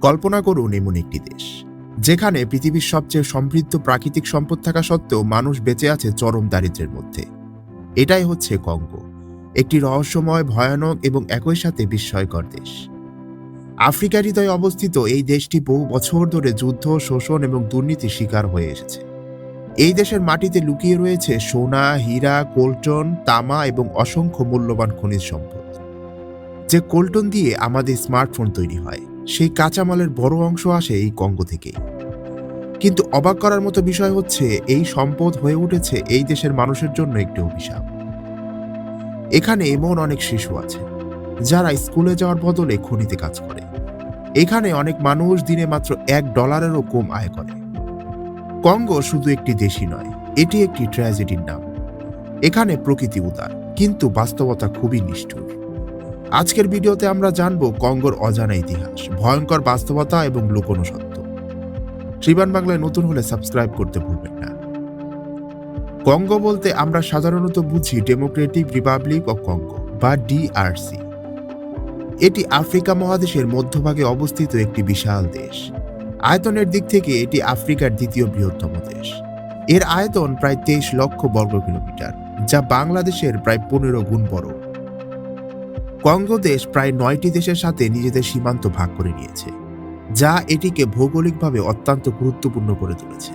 কল্পনা করুন এমন একটি দেশ যেখানে পৃথিবীর সবচেয়ে সমৃদ্ধ প্রাকৃতিক সম্পদ থাকা সত্ত্বেও মানুষ বেঁচে আছে চরম দারিদ্র্যের মধ্যে। এটাই হচ্ছে কঙ্গো, একটি রহস্যময়, ভয়ানক এবং একই সাথে বিস্ময়কর দেশ। আফ্রিকার হৃদয়ে অবস্থিত এই দেশটি বহু বছর ধরে যুদ্ধ, শোষণ এবং দুর্নীতির শিকার হয়ে এসেছে। এই দেশের মাটিতে লুকিয়ে রয়েছে সোনা, হীরা, কোল্টন, তামা এবং অসংখ্য মূল্যবান খনিজ সম্পদ। যে কোল্টন দিয়ে আমাদের স্মার্টফোন তৈরি হয়, সেই কাঁচামালের বড় অংশ আসে এই কঙ্গো থেকেই। কিন্তু অবাক করার মতো বিষয় হচ্ছে, এই সম্পদ হয়ে উঠেছে এই দেশের মানুষের জন্য একটি অভিশাপ। এখানে এমন অনেক শিশু আছে যারা স্কুলে যাওয়ার বদলে খনিতে কাজ করে। এখানে অনেক মানুষ দিনে মাত্র $1 কম আয় করে। কঙ্গো শুধু একটি দেশই নয়, এটি একটি ট্র্যাজেডির নাম। এখানে প্রকৃতি উদার, কিন্তু বাস্তবতা খুবই নিষ্ঠুর। আজকের ভিডিওতে আমরা জানব কঙ্গোর অজানা ইতিহাস, ভয়ঙ্কর বাস্তবতা এবং লুকোনো সত্য। শ্রীবান বাংলায় নতুন হলে সাবস্ক্রাইব করতে ভুলবেন না। কঙ্গো বলতে আমরা সাধারণত বুঝি ডেমোক্রেটিক রিপাবলিক অব কঙ্গো বা DRC। এটি আফ্রিকা মহাদেশের মধ্যভাগে অবস্থিত একটি বিশাল দেশ। আয়তনের দিক থেকে এটি আফ্রিকার দ্বিতীয় বৃহত্তম দেশ। এর আয়তন প্রায় 23 লক্ষ বর্গ কিলোমিটার, যা বাংলাদেশের প্রায় 15 গুণ বড়। কঙ্গো দেশ প্রায় 9টি দেশের সাথে নিজেদের সীমান্ত ভাগ করে নিয়েছে, যা এটিকে ভৌগোলিকভাবে অত্যন্ত গুরুত্বপূর্ণ করে তুলেছে।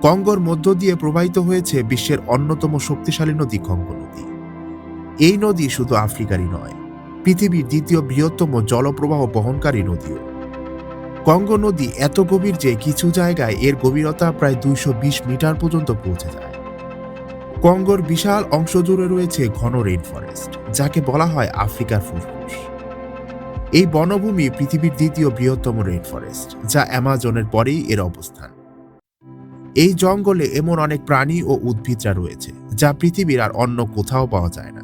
কঙ্গোর মধ্য দিয়ে প্রবাহিত হয়েছে বিশ্বের অন্যতম শক্তিশালী নদী কঙ্গো নদী। এই নদী শুধু আফ্রিকারই নয়, পৃথিবীর দ্বিতীয় বৃহত্তম জলপ্রবাহ বহনকারী নদীও। কঙ্গো নদী এত গভীর যে কিছু জায়গায় এর গভীরতা প্রায় 220 মিটার পর্যন্ত পৌঁছে যায়। কঙ্গোর বিশাল অংশ জুড়ে রয়েছে ঘন রেইন ফরেস্ট, যাকে বলা হয় আফ্রিকার ফুসফুস। এই বনভূমি পৃথিবীর দ্বিতীয় বৃহত্তম রেইন ফরেস্ট, যা অ্যামাজনের পরেই এর অবস্থান। এই জঙ্গলে এমন অনেক প্রাণী ও উদ্ভিদরা রয়েছে যা পৃথিবীর আর অন্য কোথাও পাওয়া যায় না।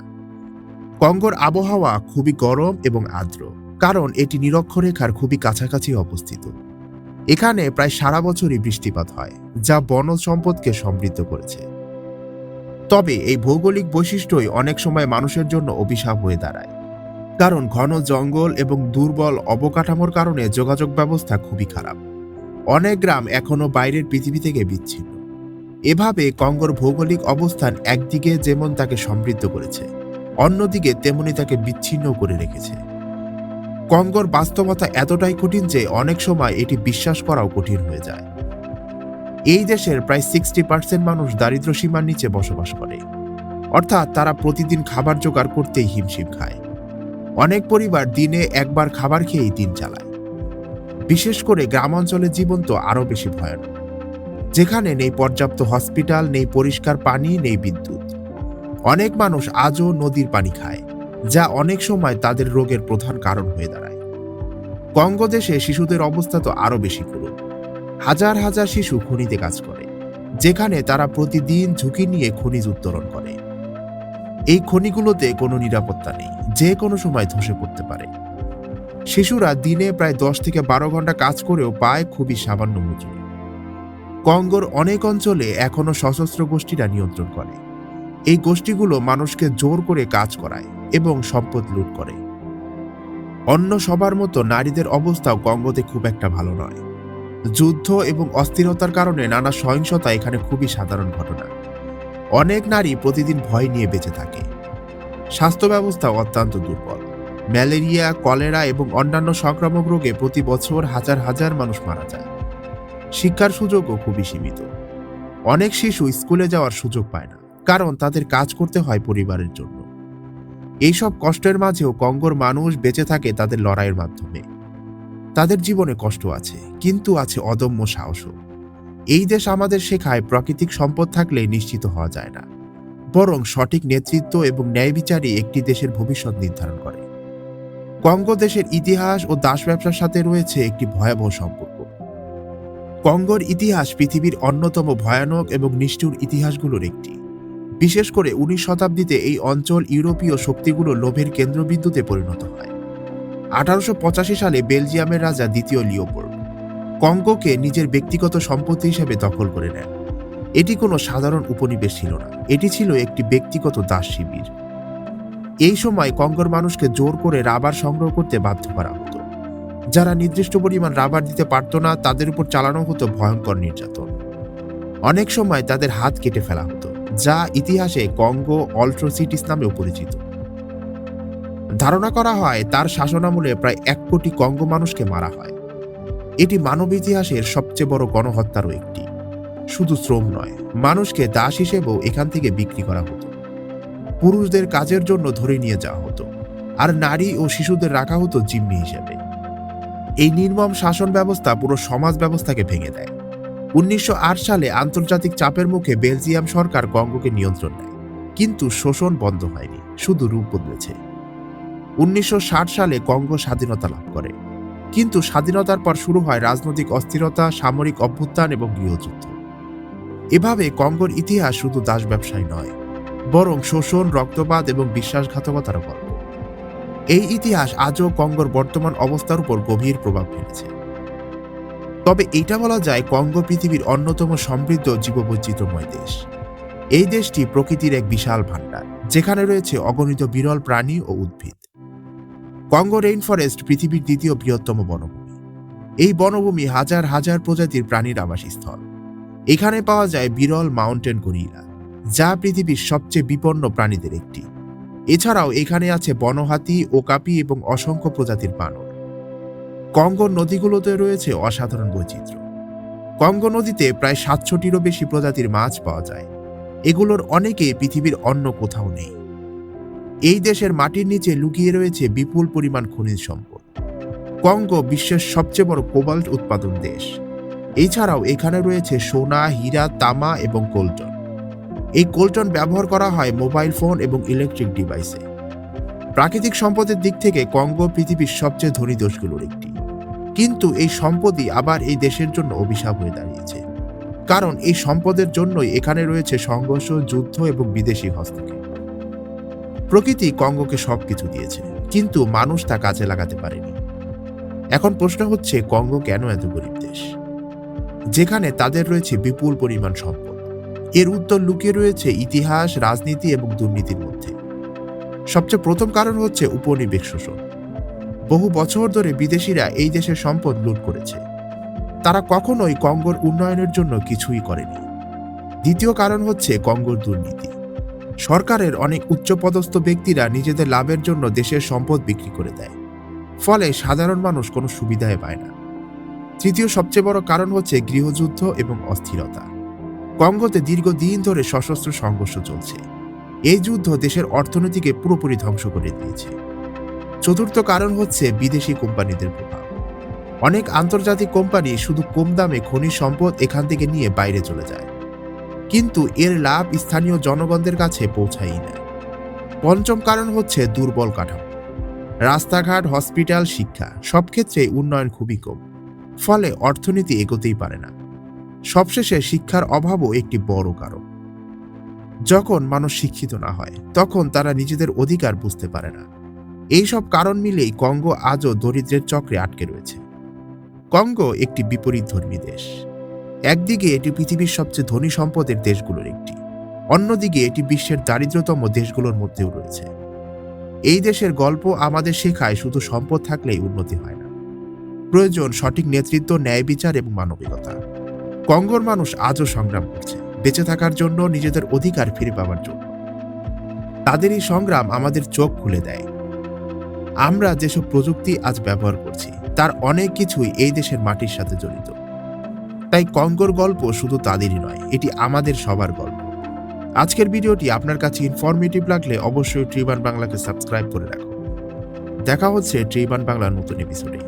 কঙ্গোর আবহাওয়া খুবই গরম এবং আর্দ্র, কারণ এটি নিরক্ষরেখার খুবই কাছাকাছি অবস্থিত। এখানে প্রায় সারা বছরই বৃষ্টিপাত হয়, যা বনজ সম্পদকে সমৃদ্ধ করেছে। তবে এই ভৌগোলিক বৈশিষ্ট্যই অনেক সময় মানুষের জন্য অভিশাপ হয়ে দাঁড়ায়, কারণ ঘন জঙ্গল এবং দুর্বল অবকাঠামোর কারণে যোগাযোগ ব্যবস্থা খুবই খারাপ। অনেক গ্রাম এখনো বাইরের পৃথিবী থেকে বিচ্ছিন্ন। এভাবে কঙ্গোর ভৌগোলিক অবস্থান একদিকে যেমন তাকে সমৃদ্ধ করেছে, অন্যদিকে তেমনি তাকে বিচ্ছিন্ন করে রেখেছে। কঙ্গোর বাস্তবতা এতটাই কঠিন যে অনেক সময় এটি বিশ্বাস করাও কঠিন হয়ে যায়। এই দেশের প্রায় 60% মানুষ দারিদ্র্য সীমার নিচে বসবাস করে, অর্থাৎ তারা প্রতিদিন খাবার জোগাড় করতেই হিমশিম খায়। অনেক পরিবার দিনে একবার খাবার খেয়েই দিন চালায়। বিশেষ করে গ্রামাঞ্চলের জীবন তো আরও বেশি ভয়ানক, যেখানে নেই পর্যাপ্ত হসপিটাল, নেই পরিষ্কার পানি, নেই বিদ্যুৎ। অনেক মানুষ আজও নদীর পানি খায়, যা অনেক সময় তাদের রোগের প্রধান কারণ হয়ে দাঁড়ায়। কঙ্গো দেশে শিশুদের অবস্থা তো আরও বেশি করুন। হাজার হাজার শিশু খনিতে কাজ করে, যেখানে তারা প্রতিদিন ঝুঁকি নিয়ে খনিজ উত্তোলন করে। এই খনিগুলোতে কোনো নিরাপত্তা নেই, যে কোনো সময় ধসে পড়তে পারে। শিশুরা দিনে প্রায় 10 থেকে 12 ঘন্টা কাজ করেও পায় খুবই সামান্য মজুরি। কঙ্গোর অনেক অঞ্চলে এখনো সশস্ত্র গোষ্ঠীরা নিয়ন্ত্রণ করে। এই গোষ্ঠীগুলো মানুষকে জোর করে কাজ করায় এবং সম্পদ লুট করে। অন্য সবার মতো নারীদের অবস্থাও কঙ্গোতে খুব একটা ভালো নয়। যুদ্ধ এবং অস্থিরতার কারণে নানা সহিংসতা এখানে খুবই সাধারণ ঘটনা। অনেক নারী প্রতিদিন ভয় নিয়ে বেঁচে থাকে। স্বাস্থ্য ব্যবস্থা অত্যন্ত দুর্বল। ম্যালেরিয়া, কলেরা এবং অন্যান্য সংক্রামক রোগে প্রতি বছর হাজার হাজার মানুষ মারা যায়। শিক্ষার সুযোগও খুবই সীমিত। অনেক শিশু স্কুলে যাওয়ার সুযোগ পায় না, কারণ তাদের কাজ করতে হয় পরিবারের জন্য। এইসব কষ্টের মাঝেও কঙ্গোর মানুষ বেঁচে থাকে তাদের লড়াইয়ের মাধ্যমে। তাদের জীবনে কষ্ট আছে, কিন্তু আছে অদম্য সাহসও। এই দেশ আমাদের শেখায় প্রাকৃতিক সম্পদ থাকলে নিশ্চিত হওয়া যায় না, বরং সঠিক নেতৃত্ব এবং ন্যায় বিচারই একটি দেশের ভবিষ্যৎ নির্ধারণ করে। কঙ্গো দেশের ইতিহাস ও দাস ব্যবসার সাথে রয়েছে একটি ভয়াবহ সম্পর্ক। কঙ্গোর ইতিহাস পৃথিবীর অন্যতম ভয়ানক এবং নিষ্ঠুর ইতিহাসগুলোর একটি। বিশেষ করে 19 শতাব্দীতে এই অঞ্চল ইউরোপীয় শক্তিগুলো লোভের কেন্দ্রবিন্দুতে পরিণত হয়। 1885 সালে বেলজিয়ামের রাজা দ্বিতীয় লিওপোল্ড কঙ্গোকে নিজের ব্যক্তিগত সম্পত্তি হিসেবে দখল করে নেন। এটি কোনো সাধারণ উপনিবেশ ছিল না, এটি ছিল একটি ব্যক্তিগত দাস শিবির। এই সময় কঙ্গোর মানুষকে জোর করে রাবার সংগ্রহ করতে বাধ্য করা হতো। যারা নির্দিষ্ট পরিমাণ রাবার দিতে পারত না তাদের উপর চালানো হতো ভয়ঙ্কর নির্যাতন। অনেক সময় তাদের হাত কেটে ফেলা হতো, যা ইতিহাসে কঙ্গো অল্ট্রোসিটিস নামেও পরিচিত। ধারণা করা হয় তার শাসনামলে প্রায় 1 কোটি কঙ্গো মানুষকে মারা হয়। এটি মানব ইতিহাসের সবচেয়ে বড় গণহত্যারও একটি। শুধু শ্রম নয়, মানুষকে দাস হিসেবেও এখান থেকে বিক্রি করা হতো। পুরুষদের কাজের জন্য ধরে নিয়ে যাওয়া হতো, আর নারী ও শিশুদের রাখা হতো জিম্মি হিসেবে। এই নির্মম শাসন ব্যবস্থা পুরো সমাজ ব্যবস্থাকে ভেঙে দেয়। 1908 সালে আন্তর্জাতিক চাপের মুখে বেলজিয়াম সরকার কঙ্গোকে নিয়ন্ত্রণ নেয়, কিন্তু শোষণ বন্ধ হয়নি, শুধু রূপ বদলেছে। 1960 সালে কঙ্গো স্বাধীনতা লাভ করে, কিন্তু স্বাধীনতার পর শুরু হয় রাজনৈতিক অস্থিরতা, সামরিক অভ্যুত্থান এবং গৃহযুদ্ধ। এভাবে কঙ্গোর ইতিহাস শুধু দাস ব্যবসায় নয়, বরং শোষণ, রক্তপাত এবং বিশ্বাসঘাতকতার গল্প। এই ইতিহাস আজও কঙ্গোর বর্তমান অবস্থার উপর গভীর প্রভাব ফেলেছে। তবে এটা বলা যায়, কঙ্গো পৃথিবীর অন্যতম সমৃদ্ধ জীববৈচিত্র্যময় দেশ। এই দেশটি প্রকৃতির এক বিশাল ভাণ্ডার, যেখানে রয়েছে অগণিত বিরল প্রাণী ও উদ্ভিদ। কঙ্গো রেইন ফরেস্ট পৃথিবীর 2য় বৃহত্তম বনভূমি। এই বনভূমি হাজার হাজার প্রজাতির প্রাণীর আবাসস্থল। এখানে পাওয়া যায় বিরল মাউন্টেন গরিলা, যা পৃথিবীর সবচেয়ে বিপন্ন প্রাণীদের একটি। এছাড়াও এখানে আছে বনহাতি, ওকাপি এবং অসংখ্য প্রজাতির বানর। কঙ্গোর নদীগুলোতে রয়েছে অসাধারণ বৈচিত্র্য। কঙ্গো নদীতে প্রায় 700টিরও বেশি প্রজাতির মাছ পাওয়া যায়। এগুলোর অনেকেই পৃথিবীর অন্য কোথাও নেই। এই দেশের মাটির নিচে লুকিয়ে রয়েছে বিপুল পরিমাণ খনিজ সম্পদ। কঙ্গো বিশ্বের সবচেয়ে বড় কোবাল্ট উৎপাদন দেশ। এছাড়াও এখানে রয়েছে সোনা, হীরা, তামা এবং কোলটন। এই কোলটন ব্যবহার করা হয় মোবাইল ফোন এবং ইলেকট্রিক ডিভাইসে। প্রাকৃতিক সম্পদের দিক থেকে কঙ্গো পৃথিবীর সবচেয়ে ধনী দেশগুলোর একটি। কিন্তু এই সম্পদই আবার এই দেশের জন্য অভিশাপ হয়ে দাঁড়িয়েছে, কারণ এই সম্পদের জন্যই এখানে রয়েছে সংঘর্ষ, যুদ্ধ এবং বিদেশি হস্তক্ষেপ। প্রকৃতি কঙ্গোকে সবকিছু দিয়েছে, কিন্তু মানুষ তা কাজে লাগাতে পারেনি। এখন প্রশ্ন হচ্ছে, কঙ্গো কেন এত গরিব দেশ, যেখানে তাদের রয়েছে বিপুল পরিমাণ সম্পদ? এর উত্তর লুকিয়ে রয়েছে ইতিহাস, রাজনীতি এবং দুর্নীতির মধ্যে। সবচেয়ে প্রথম কারণ হচ্ছে উপনিবেশ শোষণ। বহু বছর ধরে বিদেশিরা এই দেশের সম্পদ লুট করেছে। তারা কখনোই কঙ্গোর উন্নয়নের জন্য কিছুই করেনি। দ্বিতীয় কারণ হচ্ছে কঙ্গোর দুর্নীতি। সরকারের অনেক উচ্চপদস্থ ব্যক্তিরা নিজেদের লাভের জন্য দেশের সম্পদ বিক্রি করে দেয়, ফলে সাধারণ মানুষ কোনো সুবিধাই পায় না। তৃতীয় সবচেয়ে বড় কারণ হচ্ছে গৃহযুদ্ধ এবং অস্থিরতা। কঙ্গোতে দীর্ঘদিন ধরে সশস্ত্র সংঘর্ষ চলছে। এই যুদ্ধ দেশের অর্থনীতিকে পুরোপুরি ধ্বংস করে দিয়েছে। চতুর্থ কারণ হচ্ছে বিদেশি কোম্পানিদের প্রভাব। অনেক আন্তর্জাতিক কোম্পানি শুধু কম দামে খনিজ সম্পদ এখান থেকে নিয়ে বাইরে চলে যায়, কিন্তু এর লাভ স্থানীয় জনগণদের কাছে পৌঁছায়ই না। পঞ্চম কারণ হচ্ছে দুর্বল কাঠামো। রাস্তাঘাট, হসপিটাল, শিক্ষা সব ক্ষেত্রে উন্নয়ন খুবই কম, ফলে অর্থনীতি এগোতেই পারে না। সবশেষে শিক্ষার অভাবও একটি বড় কারণ। যখন মানুষ শিক্ষিত না হয়, তখন তারা নিজেদের অধিকার বুঝতে পারে না। এই সব কারণ মিলেই কঙ্গো আজও দরিদ্রের চক্রে আটকে রয়েছে। কঙ্গো একটি বিপরীতধর্মী দেশ। একদিকে এটি পৃথিবীর সবচেয়ে ধনী সম্পদের দেশগুলোর একটি, অন্যদিকে এটি বিশ্বের দারিদ্রতম দেশগুলোর মধ্যেও রয়েছে। এই দেশের গল্প আমাদের শেখায় শুধু সম্পদ থাকলেই উন্নতি হয় না, প্রয়োজন সঠিক নেতৃত্ব, ন্যায় বিচার এবং মানবিকতা। কঙ্গোর মানুষ আজও সংগ্রাম করছে বেঁচে থাকার জন্য, নিজেদের অধিকার ফিরে পাওয়ার জন্য। তাদের এই সংগ্রাম আমাদের চোখ খুলে দেয়। আমরা যেসব প্রযুক্তি আজ ব্যবহার করছি, তার অনেক কিছুই এই দেশের মাটির সাথে জড়িত। তাই কঙ্গোর গল্প শুধু তাদেরই নয়, এটি আমাদের সবার গল্প। আজকের ভিডিওটি আপনার কাছে ইনফরমেটিভ লাগলে অবশ্যই ট্রিবান বাংলাকে সাবস্ক্রাইব করে রাখুন। দেখা হচ্ছে ট্রিবান বাংলার নতুন এপিসোডে।